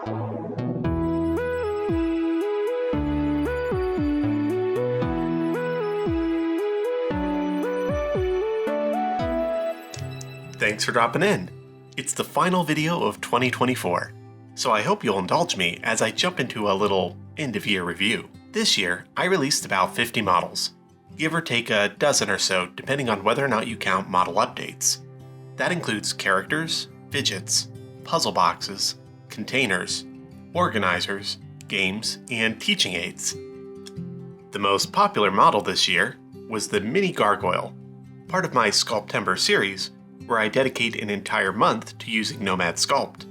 Thanks for dropping in. It's the final video of 2024, so I hope you'll indulge me as I jump into a little end-of-year review. This year, I released about 50 models, give or take a dozen or so depending on whether or not you count model updates. That includes characters, fidgets, puzzle boxes, containers, organizers, games, and teaching aids. The most popular model this year was the Mini Gargoyle, part of my Sculptember series, where I dedicate an entire month to using Nomad Sculpt.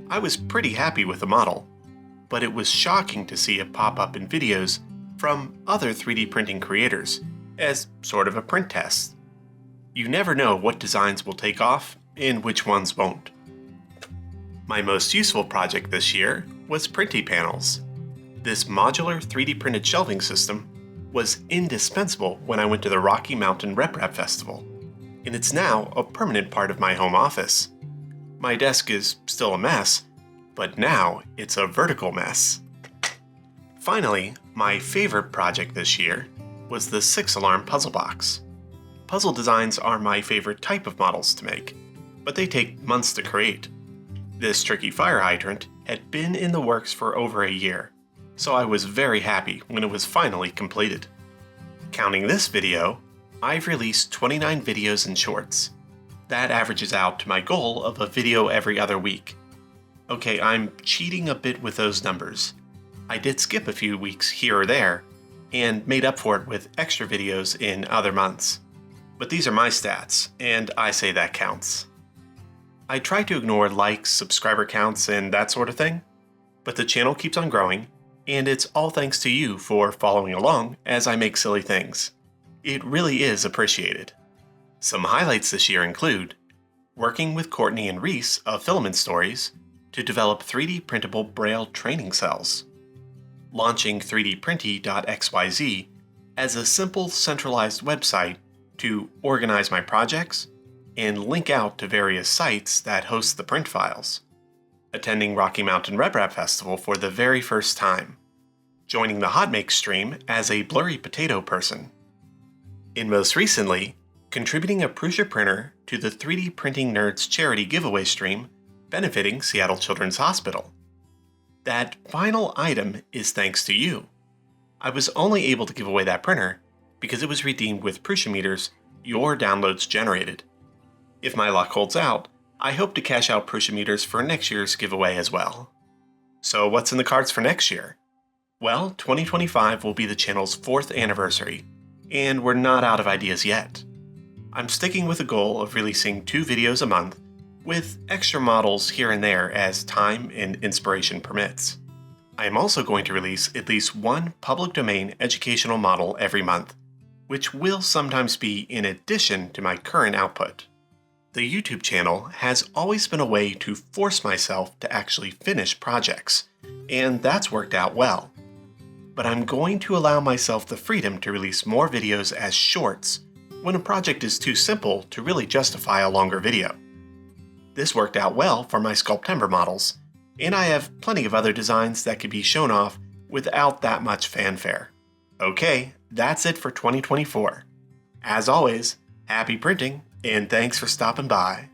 I was pretty happy with the model, but it was shocking to see it pop up in videos from other 3D printing creators as sort of a print test. You never know what designs will take off and which ones won't. My most useful project this year was Printy panels. This modular 3D printed shelving system was indispensable when I went to the Rocky Mountain RepRap Festival, and it's now a permanent part of my home office. My desk is still a mess, but now it's a vertical mess. Finally, my favorite project this year was the 6-alarm puzzle box. Puzzle designs are my favorite type of models to make, but they take months to create. This tricky fire hydrant had been in the works for over a year, so I was very happy when it was finally completed. Counting this video, I've released 29 videos and shorts. That averages out to my goal of a video every other week. Okay, I'm cheating a bit with those numbers. I did skip a few weeks here or there, and made up for it with extra videos in other months. But these are my stats, and I say that counts. I try to ignore likes, subscriber counts, and that sort of thing, but the channel keeps on growing, and it's all thanks to you for following along as I make silly things. It really is appreciated. Some highlights this year include working with Courtney and Reese of Filament Stories to develop 3D printable Braille training cells, launching 3dprinty.xyz as a simple centralized website to organize my projects and link out to various sites that host the print files, attending Rocky Mountain RepRap Festival for the very first time, joining the Hot Make stream as a blurry potato person, and most recently, contributing a Prusa printer to the 3D Printing Nerds charity giveaway stream benefiting Seattle Children's Hospital. That final item is thanks to you. I was only able to give away that printer because it was redeemed with Prusa meters your downloads generated. If my luck holds out, I hope to cash out Prusa meters for next year's giveaway as well. So what's in the cards for next year? Well, 2025 will be the channel's 4th anniversary, and we're not out of ideas yet. I'm sticking with a goal of releasing 2 videos a month, with extra models here and there as time and inspiration permits. I am also going to release at least one public domain educational model every month, which will sometimes be in addition to my current output. The YouTube channel has always been a way to force myself to actually finish projects, and that's worked out well. But I'm going to allow myself the freedom to release more videos as shorts when a project is too simple to really justify a longer video. This worked out well for my Sculptember models, and I have plenty of other designs that could be shown off without that much fanfare. Okay, that's it for 2024. As always, happy printing, and thanks for stopping by.